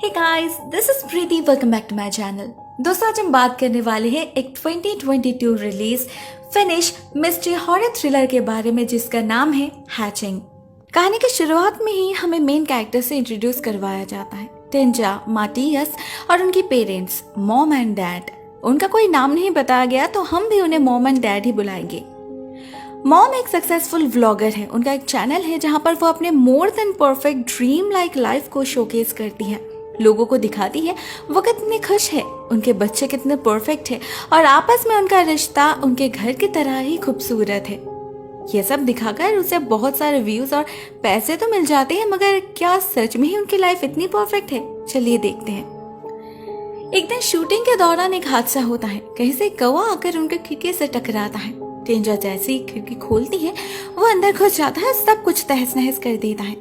Hey guys, this is Preeti. Welcome back to my channel. दोस्तों, आज हम बात करने वाले हैं एक 2022 release Finnish mystery horror thriller के बारे में जिसका नाम है हैचिंग। कहानी की शुरुआत में ही हमें मेन कैरेक्टर से इंट्रोड्यूस करवाया जाता है, टिंजा, माटियस और उनकी पेरेंट्स मॉम एंड डैड। उनका कोई नाम नहीं बताया गया तो हम भी उन्हें मॉम एंड डैड ही बुलाएंगे। मॉम एक सक्सेसफुल व्लॉगर है। उनका एक चैनल है जहां पर वो अपने more than perfect dream like life को शोकेस करती है, लोगों को दिखाती है वो कितने खुश है, उनके बच्चे कितने परफेक्ट है और आपस में उनका रिश्ता उनके घर की तरह ही खूबसूरत है। ये सब दिखाकर उसे बहुत सारे व्यूज और पैसे तो मिल जाते हैं, मगर क्या सच में ही उनकी लाइफ इतनी परफेक्ट है? चलिए देखते हैं। एक दिन शूटिंग के दौरान एक हादसा होता है। कहीं से कौवा आकर उनके खिड़की से टकराता है। टिंजा जैसे ही खिड़की खोलती है वो अंदर घुस जाता है, सब कुछ तहस नहस कर देता है।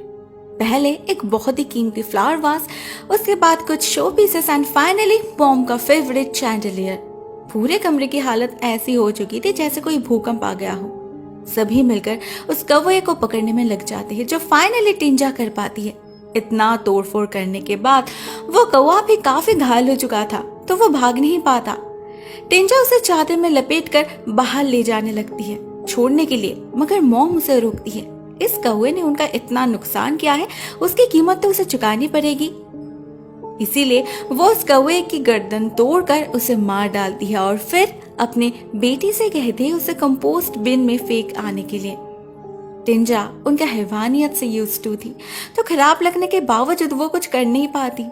पहले एक बहुत ही कीमती फ्लावर वास, उसके बाद कुछ show pieces and finally mom का फेवरेट चैंडलियर। पूरे कमरे की हालत ऐसी हो चुकी थी जैसे कोई भूकंप आ गया हो। सभी मिलकर उस कौवे को पकड़ने में लग जाते हैं, जो फाइनली टिंजा कर पाती है। इतना तोड़फोड़ करने के बाद वो कौवा भी काफी घायल हो चुका था तो वो भाग नहीं पाता। टिंजा उसे चादर में लपेटकर बाहर ले जाने लगती है छोड़ने के लिए, मगर मॉम उसे रोकती है। इस कौवे ने उनका इतना नुकसान किया है, उसकी कीमत तो उसे चुकानी पड़ेगी। इसीलिए वो उस कौवे की गर्दन तोड़कर उसे मार डालती है और फिर अपने बेटी से कहती है उसे कंपोस्ट बिन में फेंक आने के लिए। टिंजा उनके हैवानियत से यूज्ड टू थी तो खराब लगने के बावजूद वो कुछ कर नहीं पाती।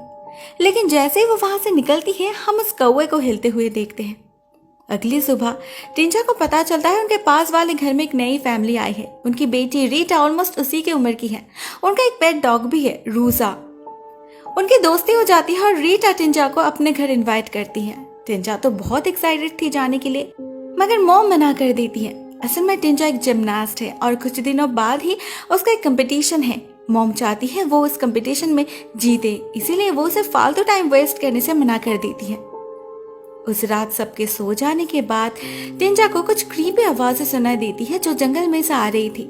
लेकिन जैसे ही वो वहां से निकलती है हम उस कौवे को हिलते हुए देखते हैं। अगली सुबह टिंजा को पता चलता है उनके पास वाले घर में एक नई फैमिली आई है। उनकी बेटी रीटा ऑलमोस्ट उसी की उम्र की है। उनका एक पेट डॉग भी है, रूसा। उनकी दोस्ती हो जाती है और रीटा टिंजा को अपने घर इनवाइट करती है। टिंजा तो बहुत एक्साइटेड थी जाने के लिए, मगर मॉम मना कर देती है। असल में टिंजा एक जिमनास्ट है और कुछ दिनों बाद ही उसका एक कंपटीशन है। मॉम चाहती है वो उस कंपटीशन में जीते, इसीलिए वो उसे फालतू टाइम वेस्ट करने से मना कर देती है। उस रात सबके सो जाने के बाद टिंजा को कुछ क्रीपी आवाजें सुनाई देती है जो जंगल में से आ रही थी।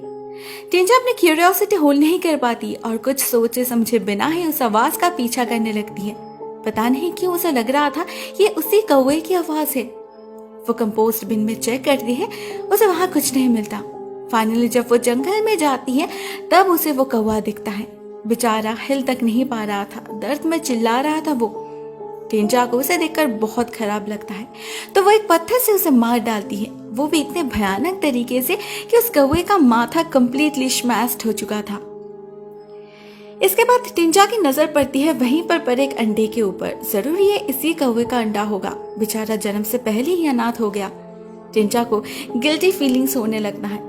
टिंजा अपनी क्यूरियोसिटी होल्ड नहीं कर पाती और कुछ सोचे समझे बिना ही उस आवाज का पीछा करने लगती है। पता नहीं क्यों उसे लग रहा था ये उसी कौवे की आवाज है। वो कंपोस्ट बिन में चेक करती है, उसे वहां कुछ नहीं मिलता। फाइनली जब वो जंगल में जाती है तब उसे वो कौवा दिखता है। बेचारा हिल तक नहीं पा रहा था, दर्द में चिल्ला रहा था वो। टिंजा को उसे देखकर बहुत खराब लगता है तो वो एक पत्थर से उसे मार डालती है, वो भी इतने भयानक तरीके से कि उस कौवे का माथा कंप्लीटली स्मैश्ड हो चुका था। इसके बाद टिंजा की नजर पड़ती है वहीं पर पड़े एक अंडे के ऊपर। जरूर ये इसी कौवे का अंडा होगा। बेचारा जन्म से पहले ही अनाथ हो गया। टिंजा को गिल्टी फीलिंग्स होने लगता है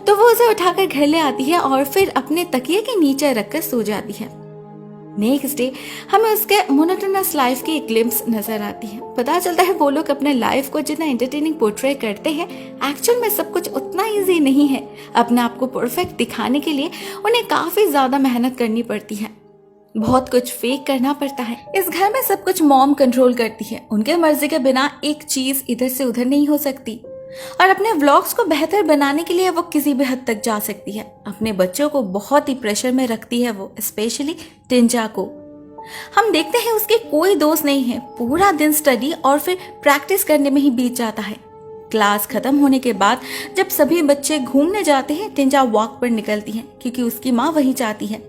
तो वो उसे उठाकर घर ले आती है और फिर अपने तकिए के नीचे रखकर सो जाती है। नेक्स्ट डे हमें उसके मोनोटोनस लाइफ की एक ग्लिम्स नजर आती है। पता चलता है वो लोग अपने लाइफ को जितना एंटरटेनिंग पोर्ट्रे करते हैं, एक्चुअल में सब कुछ उतना इजी नहीं है। अपने आप को परफेक्ट दिखाने के लिए उन्हें काफी ज्यादा मेहनत करनी पड़ती है, बहुत कुछ फेक करना पड़ता है। इस घर में सब कुछ मॉम कंट्रोल करती है। उनके मर्जी के बिना एक चीज इधर से उधर नहीं हो सकती और अपने व्लॉग्स को बेहतर बनाने के लिए वो किसी भी हद तक जा सकती है। अपने बच्चों को बहुत ही प्रेशर में रखती है वो, स्पेशली टिंजा को। हम देखते हैं उसके कोई दोस्त नहीं है। पूरा दिन स्टडी और फिर प्रैक्टिस करने में ही बीत जाता है। क्लास खत्म होने के बाद जब सभी बच्चे घूमने जाते हैं टिंजा वॉक पर निकलती है क्योंकि उसकी माँ वही चाहती है।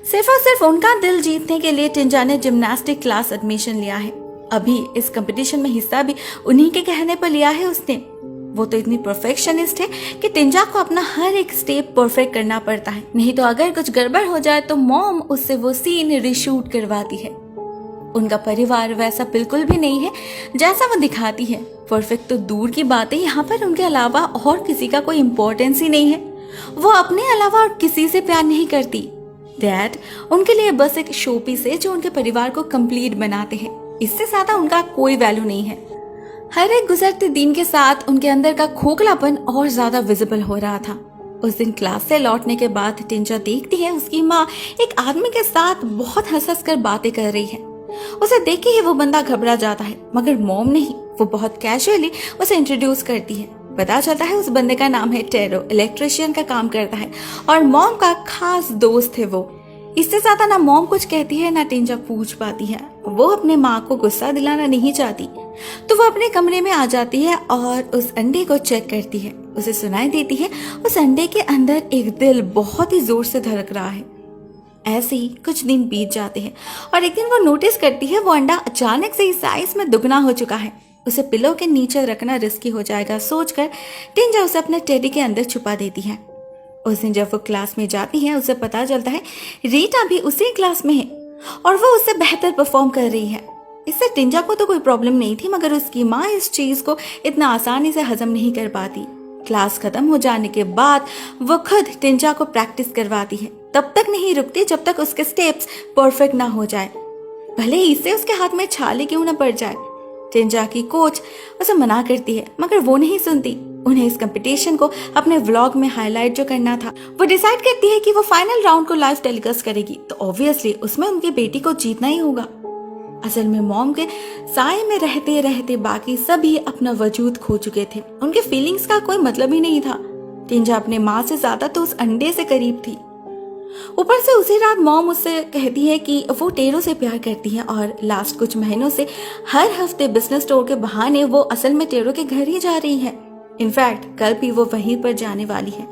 सिर्फ और सिर्फ उनका दिल जीतने के लिए टिंजा ने जिम्नास्टिक क्लास एडमिशन लिया है। अभी इस कंपटीशन में हिस्सा भी उन्हीं के कहने पर लिया है उसने। वो तो इतनी परफेक्शनिस्ट है कि टिंजा को अपना हर एक स्टेप परफेक्ट करना पड़ता है, नहीं तो अगर कुछ गड़बड़ हो जाए तो मॉम उससे वो सीन रीशूट करवाती है। उनका परिवार वैसा बिल्कुल भी नहीं है जैसा वो दिखाती है। परफेक्ट तो दूर की बात है, यहाँ पर उनके अलावा और किसी का कोई इम्पोर्टेंस ही नहीं है। वो अपने अलावा और किसी से प्यार नहीं करती। डैड उनके लिए बस एक शो पीस है जो उनके परिवार को कंप्लीट बनाते हैं। इससे ज्यादा उनका कोई वैल्यू नहीं है। हर एक गुजरते दिन के साथ उनके अंदर का खोखलापन और ज्यादा विजिबल हो रहा था। उस दिन क्लास से लौटने के बाद टिंजा देखती है उसकी माँ एक आदमी के साथ बहुत हंस हंस कर बातें कर रही है। उसे देख के ही वो बंदा घबरा जाता है, मगर मॉम नहीं, वो बहुत कैजुअली उसे इंट्रोड्यूस करती है। पता चलता है उस बंदे का नाम है टेरो, इलेक्ट्रिशियन का काम करता है और मॉम का खास दोस्त है वो। इससे ज्यादा ना मॉम कुछ कहती है ना टिंजा पूछ पाती है। वो अपने माँ को गुस्सा दिलाना नहीं चाहती, तो वो अपने कमरे में आ जाती है और उस अंडे को चेक करती है। उसे सुनाई देती है उस अंडे के अंदर एक दिल बहुत ही जोर से धड़क रहा है। ऐसे ही कुछ दिन बीत जाते हैं और एक दिन वो नोटिस करती है वो अंडा अचानक से इस साइज में दुगना हो चुका है। उसे पिलो के नीचे रखना रिस्की हो जाएगा सोचकर टिंजा उसे अपने टेडी के अंदर छुपा देती है। उस दिन जब वो क्लास में जाती है उसे पता चलता है रीटा भी उसी क्लास में है और वो उससे बेहतर परफॉर्म कर रही है। इससे टिंजा को तो कोई प्रॉब्लम नहीं थी, मगर उसकी माँ इस चीज को इतना आसानी से हजम नहीं कर पाती। क्लास खत्म हो जाने के बाद वो खुद टिंजा को प्रैक्टिस करवाती है। तब तक नहीं रुकती जब तक उसके स्टेप्स परफेक्ट ना हो जाए, भले ही इससे उसके हाथ में छाले क्यों ना पड़ जाए। टिंजा की कोच उसे मना करती है, मगर वो नहीं सुनती। उन्हें इस कंपटीशन को अपने व्लॉग में हाईलाइट जो करना था, वो डिसाइड करती है कि वो फाइनल राउंड को लाइव टेलीकास्ट करेगी, तो ऑब्वियसली उसमें उनकी बेटी को जीतना ही होगा। असल में मॉम के साए में रहते रहते बाकी सभी अपना वजूद खो चुके थे। उनके फीलिंग्स का कोई मतलब ही नहीं था। टिंजा अपने माँ से ज्यादा तो उस अंडे से करीब थी। ऊपर से उसी रात मॉम उससे कहती है कि वो टेरो से प्यार करती है और लास्ट कुछ महीनों से हर हफ्ते बिजनेस टूर के बहाने वो असल में टेरो के घर ही जा रही है। इनफैक्ट कल भी वो वहीं पर जाने वाली है।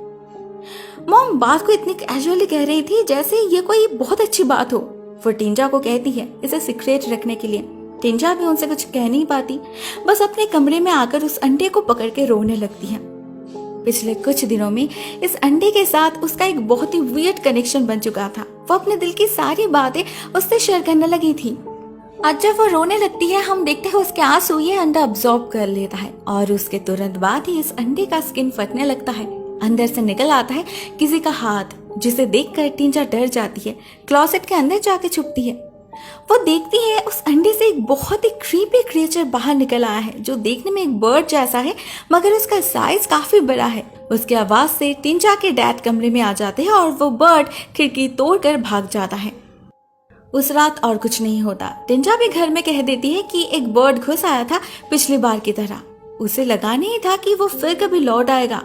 मॉम बात को इतनी कैजुअली कह रही थी जैसे ये कोई बहुत अच्छी बात हो। वो टिंजा को कहती है इसे सीक्रेट रखने के लिए। टिंजा भी उनसे कुछ कह नहीं पाती, बस अपने कमरे में आकर उस अंडे को पकड़ के रोने लगती है। पिछले कुछ दिनों में इस अंडे के साथ उसका एक बहुत ही वियर्ड कनेक्शन बन चुका था। वो अपने दिल की सारी बातें उससे शेयर करने लगी थी। आज जब वो रोने लगती है हम देखते हैं उसके आंसू ये अंडा अब्सॉर्ब कर लेता है और उसके तुरंत बाद ही इस अंडे का स्किन फटने लगता है। अंदर से निकल आता है किसी का हाथ, जिसे देखकर टिंजा डर जाती है। क्लोसेट के अंदर जाके छुपती है। वो देखती है उस अंडे से एक बहुत ही क्रीपी क्रिएचर बाहर निकल आया है, जो देखने में एक बर्ड जैसा है, मगर उसका साइज काफी बड़ा है। उसकी आवाज से टिंजा के डैड कमरे में आ जाते हैं और वो बर्ड खिड़की तोड़कर भाग जाता है। उस रात और कुछ नहीं होता। टिंजा भी घर में कह देती है कि एक बर्ड घुस आया था पिछली बार की तरह। उसे लगा नहीं था कि वो फिर कभी लौट आएगा,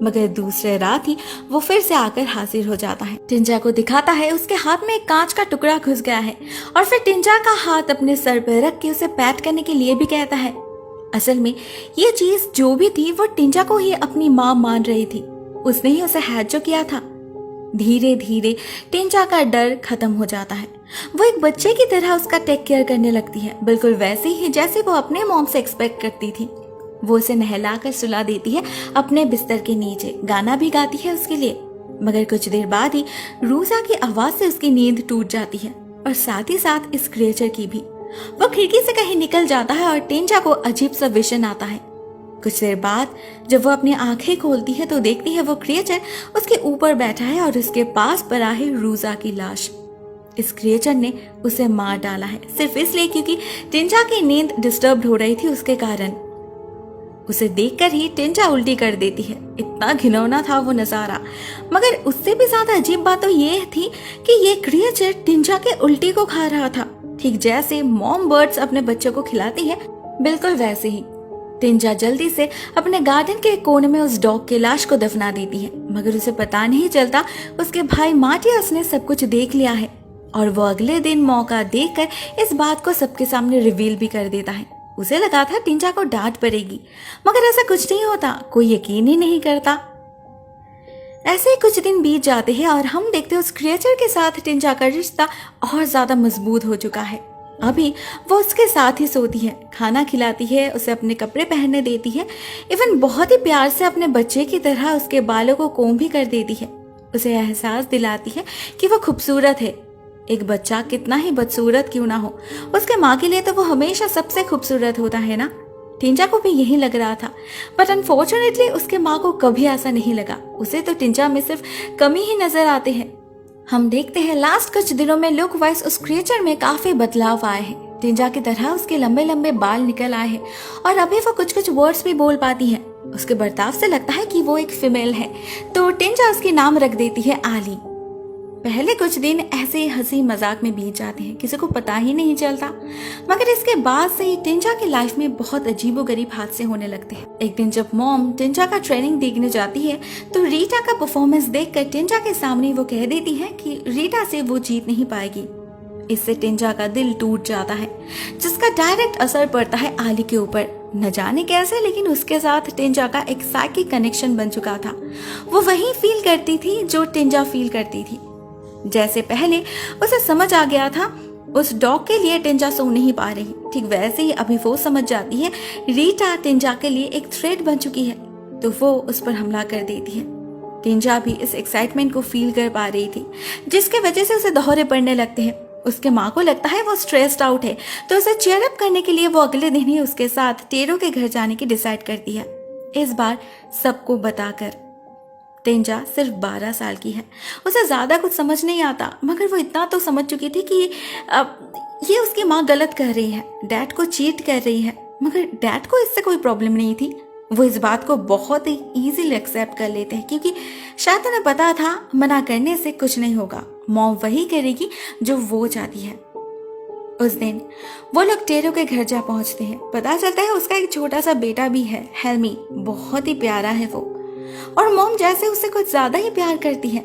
मगर दूसरे रात ही वो फिर से आकर हाजिर हो जाता है। टिंजा को दिखाता है उसके हाथ में एक कांच का टुकड़ा घुस गया है और फिर टिंजा का हाथ अपने सर पर रख के उसे पैट करने के लिए भी कहता है। असल में ये चीज जो भी थी वो टिंजा को ही अपनी माँ मान रही थी। उसने ही उसे हैचो किया था। धीरे धीरे टिंजा का डर खत्म हो जाता है। वो एक बच्चे की तरह उसका टेक केयर करने लगती है, बिल्कुल वैसे ही जैसे वो अपने मॉम से एक्सपेक्ट करती थी। वो उसे नहलाकर सुला देती है अपने बिस्तर के नीचे, गाना भी गाती है उसके लिए। मगर कुछ देर बाद ही रूजा की आवाज से उसकी नींद टूट जाती है और साथ ही साथ इस क्रिएचर की भी। वो खिड़की से कहीं निकल जाता है और टिंजा को अजीब सा विजन आता है। कुछ देर बाद जब वो अपनी आंखें खोलती है तो देखती है वो क्रिएचर उसके ऊपर बैठा है और उसके पास पड़ा है रूजा की लाश। इस क्रिएचर ने उसे मार डाला है सिर्फ इसलिए क्योंकि टिंजा की नींद डिस्टर्ब हो रही थी उसके कारण। उसे देखकर ही टिंजा उल्टी कर देती है। इतना घिनौना था वो नजारा, मगर उससे भी ज्यादा अजीब बात तो ये थी कि ये क्रिएचर टिंजा के उल्टी को खा रहा था, ठीक जैसे मॉम बर्ड्स अपने बच्चों को खिलाती है, बिल्कुल वैसे ही। टिंजा जल्दी से अपने गार्डन के कोने में उस डॉग की लाश को दफना देती है, मगर उसे पता नहीं चलता उसके भाई मार्टियस ने सब कुछ देख लिया है और वो अगले दिन मौका देखकर इस बात को सबके सामने रिवील भी कर देता है। उसे लगा था टिंजा को डांट पड़ेगी, मगर ऐसा कुछ नहीं होता। कोई यकीन ही नहीं करता। ऐसे ही कुछ दिन बीत जाते हैं और हम देखते हैं उस क्रिएचर के साथ टिंजा का रिश्ता और ज्यादा मजबूत हो चुका है। अभी वो उसके साथ ही सोती है, खाना खिलाती है, उसे अपने कपड़े पहनने देती है, इवन बहुत ही प्यार से अपने बच्चे की तरह उसके बालों को कोम भी कर देती है। उसे एहसास दिलाती है कि वो खूबसूरत है। एक बच्चा कितना ही बदसूरत क्यों ना हो, उसके माँ के लिए तो वो हमेशा सबसे खूबसूरत होता है ना। टिंजा को भी यही लग रहा था, बट अनफॉर्चुनेटली उसके माँ को कभी ऐसा नहीं लगा। उसे तो टिंजा में सिर्फ कमी ही नजर आते हैं। हम देखते हैं लास्ट कुछ दिनों में लुक वाइज उस क्रिएचर में काफी बदलाव आए हैं। टिंजा की तरह उसके लंबे लंबे बाल निकल आए हैं और अभी वो कुछ कुछ वर्ड्स भी बोल पाती है। उसके बर्ताव से लगता है कि वो एक फीमेल है, तो टिंजा उसके नाम रख देती है आली। पहले कुछ दिन ऐसे ही हंसी मजाक में बीत जाते हैं, किसी को पता ही नहीं चलता। मगर इसके बाद से ही टिंजा की लाइफ में बहुत अजीबोगरीब हादसे होने लगते हैं। एक दिन जब मॉम टिंजा का ट्रेनिंग देखने जाती है तो रीटा का परफॉर्मेंस देखकर टिंजा के सामने वो कह देती है कि रीटा से वो जीत नहीं पाएगी। इससे टिंजा का दिल टूट जाता है, जिसका डायरेक्ट असर पड़ता है आली के ऊपर। न जाने कैसे, लेकिन उसके साथ टिंजा का एक साइकिक कनेक्शन बन चुका था। वो वही फील करती थी जो टिंजा फील करती थी। जैसे पहले उसे समझ आ गया था उस डॉग के लिए टिंजा सो नहीं पा रही, ठीक वैसे ही अभी वो समझ जाती है रीटा टिंजा के लिए एक थ्रेट बन चुकी है, तो वो उस पर हमला कर देती है। टिंजा भी इस एक्साइटमेंट को फील कर पा रही थी, जिसके वजह से उसे दौरे पड़ने लगते हैं। उसके माँ को लगता है वो स्ट्रेस्ड आउट है, तो उसे चीयर अप करने के लिए वो अगले दिन ही उसके साथ टेरो के घर जाने की डिसाइड करती है। इस बार सबको बताकर। टिंजा सिर्फ 12 साल की है, उसे ज्यादा कुछ समझ नहीं आता, मगर वो इतना तो समझ चुकी थी कि ये उसकी माँ गलत कर रही है, डैड को चीट कर रही है। मगर डैड को इससे कोई प्रॉब्लम नहीं थी। वो इस बात को बहुत ही इजीली एक्सेप्ट कर लेते हैं, क्योंकि शायद उन्हें पता था मना करने से कुछ नहीं होगा, मॉम वही करेगी जो वो चाहती है। उस दिन वो लोग टेरो के घर जा पहुंचते हैं। पता चलता है उसका एक छोटा सा बेटा भी है, हेल्मी, बहुत ही प्यारा है वो, और मॉम जैसे उससे कुछ ज्यादा ही प्यार करती है।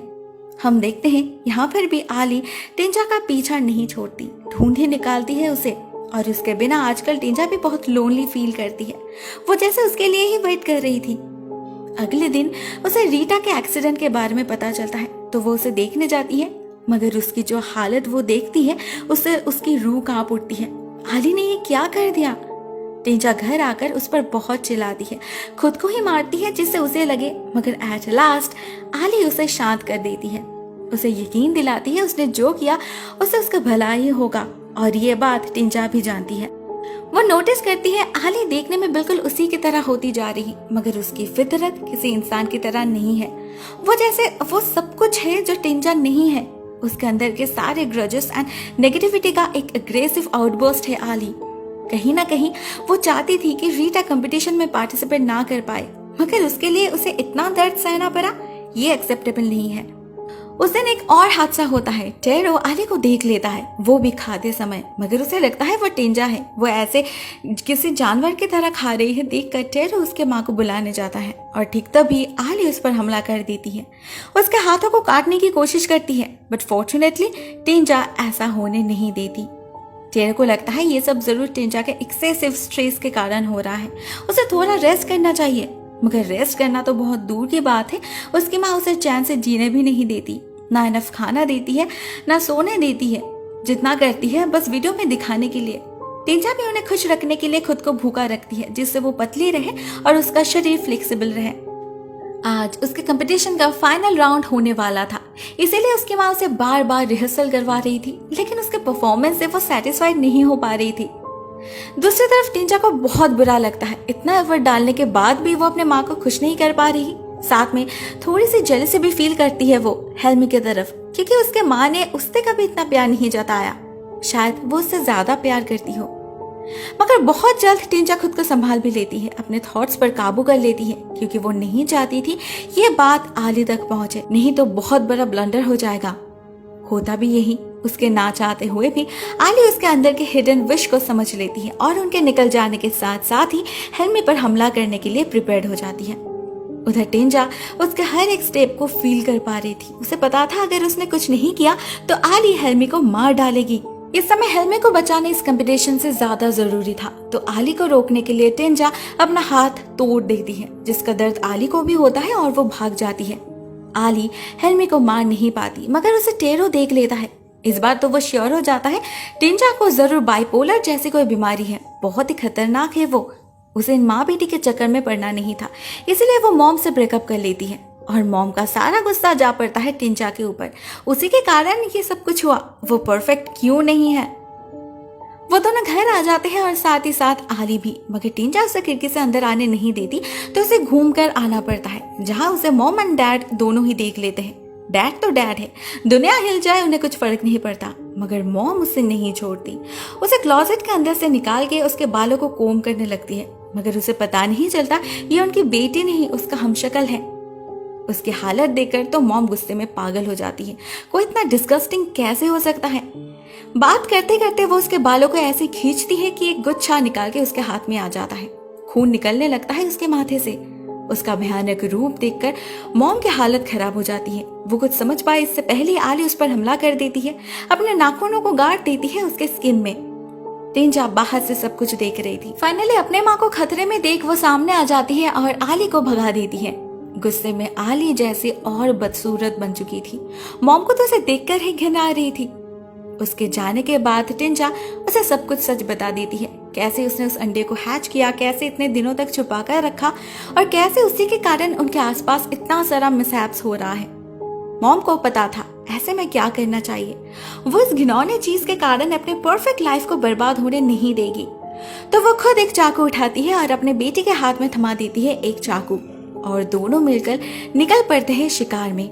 हम देखते हैं यहाँ पर भी आली टिंजा का पीछा नहीं छोड़ती, ढूंढे निकालती है उसे, और उसके बिना आजकल टिंजा भी बहुत लोनली फील करती है। वो जैसे उसके लिए ही वेट कर रही थी। अगले दिन उसे रीटा के एक्सीडेंट के बारे में पता चलता है, तो वो उसे देखने जाती है, मगर उसकी जो हालत वो देखती है उससे उसकी रूह कांप उठती है। आली ने ये क्या कर दिया? टिंजा घर आकर उस पर बहुत चिल्लाती है, खुद को ही मारती है जिससे उसे लगे, मगर एट लास्ट आली उसे शांत कर देती है। उसे यकीन दिलाती है उसने जो किया उसे उसका भला ही होगा, और ये बात टिंजा भी जानती है। वो नोटिस करती है आली देखने में बिल्कुल उसी की तरह होती जा रही, मगर उसकी फितरत किसी इंसान की तरह नहीं है। वो जैसे वो सब कुछ है जो टिंजा नहीं है। उसके अंदर के सारे ग्रजेस एंड नेगेटिविटी का एक अग्रेसिव आउटबर्स्ट है आली। कहीं ना कहीं वो चाहती थी कि रीटा कंपटीशन में पार्टिसिपेट ना कर पाए, मगर उसके लिए उसे इतना दर्द सहना पड़ा, ये एक्सेप्टेबल नहीं है। उस दिन एक और हादसा होता है। टेरो आली को देख लेता है, वो भी खाते समय, मगर उसे लगता है वो टिंजा है। वो ऐसे किसी जानवर की तरह खा रही है। देखकर टेरो उसके माँ को बुलाने जाता है, और ठीक तभी आली उस पर हमला कर देती है। उसके हाथों को काटने की कोशिश करती है, बट फॉर्चुनेटली टिंजा ऐसा होने नहीं देती। टेरो को लगता है ये सब जरूर टिंजा के एक्सेसिव स्ट्रेस के कारण हो रहा है, उसे थोड़ा रेस्ट करना चाहिए। मगर रेस्ट करना तो बहुत दूर की बात है, उसकी माँ उसे चैन से जीने भी नहीं देती, ना इनफ खाना देती है, ना सोने देती है। जितना करती है बस वीडियो में दिखाने के लिए। टिंजा भी उन्हें खुश रखने के लिए खुद को भूखा रखती है, जिससे वो पतली रहे और उसका शरीर फ्लेक्सिबल रहे। आज उसके कंपटीशन का फाइनल राउंड होने वाला था, इसीलिए उसकी माँ उसे बार बार रिहर्सल करवा रही थी, लेकिन उसके परफॉर्मेंस से वो सेटिस्फाइड नहीं हो पा रही थी। दूसरी तरफ टिंजा को बहुत बुरा लगता है, इतना एफर्ट डालने के बाद भी वो अपने माँ को खुश नहीं कर पा रही। साथ में थोड़ी सी जेलसी भी फील करती है वो हेल्मी की तरफ, क्योंकि उसके माँ ने उससे कभी इतना प्यार नहीं जताया। शायद वो उससे ज्यादा प्यार करती हो। मगर बहुत जल्द टिंजा खुद को संभाल भी लेती है, अपने थॉट्स पर काबू कर लेती है, क्योंकि वो नहीं चाहती थी ये बात आली तक पहुंचे, नहीं तो बहुत बड़ा ब्लंडर हो जाएगा। होता भी यही, उसके ना चाहते हुए भी आली उसके अंदर के हिडन विश को समझ लेती है, और उनके निकल जाने के साथ साथ ही हेल्मी पर हमला करने के लिए प्रिपेयर्ड हो जाती है। उधर टिंजा उसके हर एक स्टेप को फील कर पा रही थी। उसे पता था अगर उसने कुछ नहीं किया तो आली हेल्मी को मार डालेगी। इस समय हेल्मी को बचाने इस कंपटीशन से ज्यादा जरूरी था, तो आली को रोकने के लिए टिंजा अपना हाथ तोड़ देती है, जिसका दर्द आली को भी होता है, और वो भाग जाती है। आली हेल्मी को मार नहीं पाती, मगर उसे टेरो देख लेता है। इस बार तो वो श्योर हो जाता है टिंजा को जरूर बाइपोलर जैसी कोई बीमारी है, बहुत ही खतरनाक है वो। उसे माँ बेटी के चक्कर में पड़ना नहीं था, इसलिए वो मॉम से ब्रेकअप कर लेती है, और मॉम का सारा गुस्सा जा पड़ता है टिंजा के ऊपर। उसी के कारण ये सब कुछ हुआ, वो परफेक्ट क्यों नहीं है। वो दोनों घर आ जाते हैं, और साथ ही साथ आली भी, मगर टिंजा उसे खिड़की से अंदर आने नहीं देती, तो उसे घूम कर आना पड़ता है, जहाँ उसे मॉम एंड डैड दोनों ही देख लेते हैं। डैड तो डैड है, दुनिया हिल जाए उन्हें कुछ फर्क नहीं पड़ता, मगर मॉम उसे नहीं छोड़ती। उसे क्लोजेट के अंदर से निकाल के उसके बालों को कोम करने लगती है, मगर उसे पता नहीं चलता ये उनकी बेटी नहीं, उसका हमशक्ल है। उसकी हालत देखकर तो मॉम गुस्से में पागल हो जाती है। कोई इतना डिस्गस्टिंग कैसे हो सकता है। बात करते करते वो उसके बालों को ऐसे खींचती है कि एक गुच्छा निकाल के उसके हाथ में आ जाता है। खून निकलने लगता है उसके माथे से। उसका भयानक रूप देखकर मॉम की हालत खराब हो जाती है। वो कुछ समझ पाए इससे पहले आली उस पर हमला कर देती है, अपने नाखूनों को गाड़ देती है उसके स्किन में। टिंजा बाहर से सब कुछ देख रही थी। फाइनली अपने माँ को खतरे में देख वो सामने आ जाती है और आली को भगा देती है। गुस्से में आली जैसे और बदसूरत बन चुकी थी। मॉम को तो उसे देखकर ही घिन आ रही थी। उसके जाने के बाद टिंजा उसे सब कुछ सच बता देती है, कैसे उसने उस अंडे को हैच किया, कैसे इतने दिनों तक छुपा कर रखा और कैसे उसी के कारण उनके आसपास इतना सारा मिसहैप्स हो रहा है। मॉम को पता था ऐसे में क्या करना चाहिए। वो इस घिनौने चीज के कारण अपने परफेक्ट लाइफ को बर्बाद होने नहीं देगी। तो वो खुद एक चाकू उठाती है और अपने बेटे के हाथ में थमा देती है एक चाकू और दोनों मिलकर निकल पड़ते हैं शिकार में।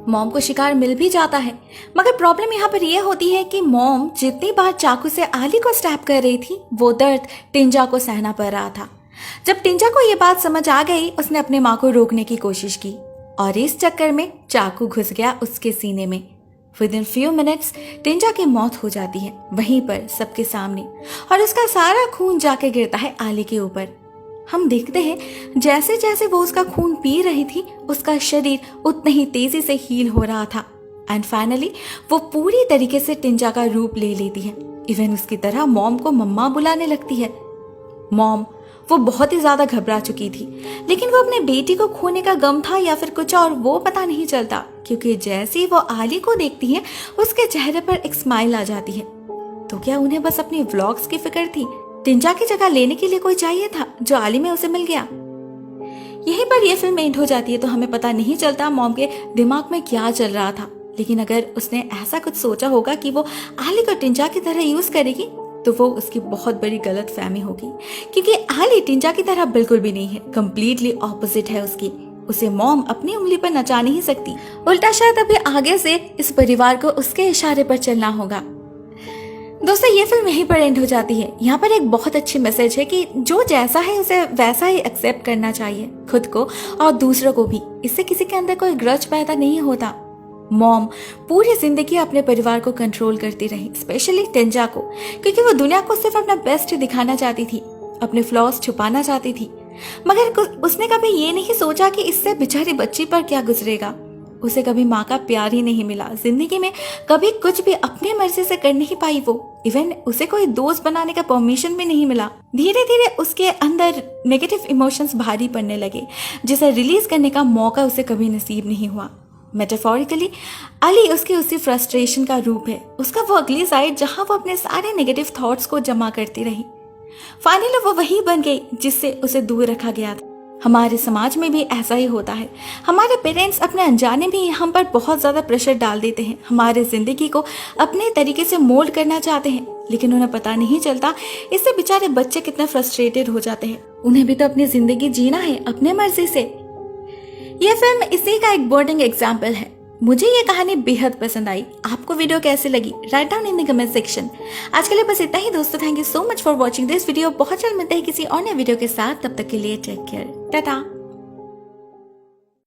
मॉम को शिकार मिल भी जाता है, मगर प्रॉब्लम यहाँ पर यह होती है कि मॉम जितनी बार चाकू से आली को स्टैब कर रही थी वो दर्द टिंजा को सहना पड़ रहा था। जब टिंजा को ये बात समझ आ गई, उसने अपने माँ को रोकने की कोशिश की और इस चक्कर में चाकू घुस गया उसके सीने में। विदिन फ्यू मिनट्स टिंजा की मौत हो जाती है वहीं पर सबके सामने और उसका सारा खून जाके गिरता है आली के ऊपर। हम देखते हैं जैसे जैसे वो उसका खून पी रही थी उसका शरीर उतनी ही तेजी से हील हो रहा था एंड फाइनली वो पूरी तरीके से टिंजा का रूप ले लेती है। इवन उसकी तरह मॉम को मम्मा बुलाने लगती है। मॉम वो बहुत ही ज्यादा घबरा चुकी थी, लेकिन वो अपने बेटी को खोने का गम था या फिर कुछ और वो पता नहीं चलता, क्योंकि जैसे ही वो आली को देखती है उसके चेहरे पर एक स्माइल आ जाती है। तो क्या उन्हें बस अपनी व्लॉग्स की फिक्र थी? टिंजा की जगह लेने के लिए कोई चाहिए था जो आली में उसे मिल गया। यहीं पर यह फिल्म एंड हो जाती है तो हमें पता नहीं चलता मॉम के दिमाग में क्या चल रहा था, लेकिन अगर उसने ऐसा कुछ सोचा होगा कि वो आली को टिंजा की तरह यूज करेगी तो वो उसकी बहुत बड़ी गलत फहमी होगी, क्योंकि आली टिंजा की तरह बिल्कुल भी नहीं है, कंप्लीटली ऑपोजिट है उसकी। उसे मॉम अपनी उंगली पर नचा नहीं सकती, उल्टा शायद अभी आगे से इस परिवार को उसके इशारे पर चलना होगा। दोस्तों ये फिल्म यहीं पर एंड हो जाती है। यहाँ पर एक बहुत अच्छी मैसेज है कि जो जैसा है उसे वैसा ही एक्सेप्ट करना चाहिए, खुद को और दूसरों को भी। इससे किसी के अंदर कोई ग्रज पैदा नहीं होता। मॉम पूरी जिंदगी अपने परिवार को कंट्रोल करती रही, स्पेशली टिंजा को, क्योंकि वो दुनिया को सिर्फ अपना बेस्ट दिखाना चाहती थी, अपने फ्लॉज छुपाना चाहती थी। मगर उसने कभी ये नहीं सोचा कि इससे बेचारी बच्ची पर क्या गुजरेगा। उसे कभी माँ का प्यार ही नहीं मिला, जिंदगी में कभी कुछ भी अपनी मर्जी से कर नहीं पाई वो। इवन उसे कोई दोस्त बनाने का परमिशन भी नहीं मिला। धीरे धीरे उसके अंदर नेगेटिव इमोशंस भारी पड़ने लगे, जिसे रिलीज करने का मौका उसे कभी नसीब नहीं हुआ। मेटाफोरिकली अली उसके उसी फ्रस्ट्रेशन का रूप है, उसका वो अगली साइड जहां वो अपने सारे नेगेटिव थॉट्स को जमा करती रही। फाइनली वो वही बन गई जिससे उसे दूर रखा गया था। हमारे समाज में भी ऐसा ही होता है। हमारे पेरेंट्स अपने अनजाने में हम पर बहुत ज्यादा प्रेशर डाल देते हैं, हमारे जिंदगी को अपने तरीके से मोल्ड करना चाहते हैं, लेकिन उन्हें पता नहीं चलता इससे बेचारे बच्चे कितने फ्रस्ट्रेटेड हो जाते हैं। उन्हें भी तो अपनी जिंदगी जीना है अपने मर्जी से। यह फिल्म इसी का एक बोर्डिंग एग्जाम्पल है। मुझे ये कहानी बेहद पसंद आई। आपको वीडियो कैसी लगी? Write down in the comment section. आज के लिए बस इतना ही दोस्तों। Thank you so much for watching this video. बहुत जल्द मिलते हैं किसी और नए वीडियो के साथ। तब तक के लिए टेक केयर, टाटा।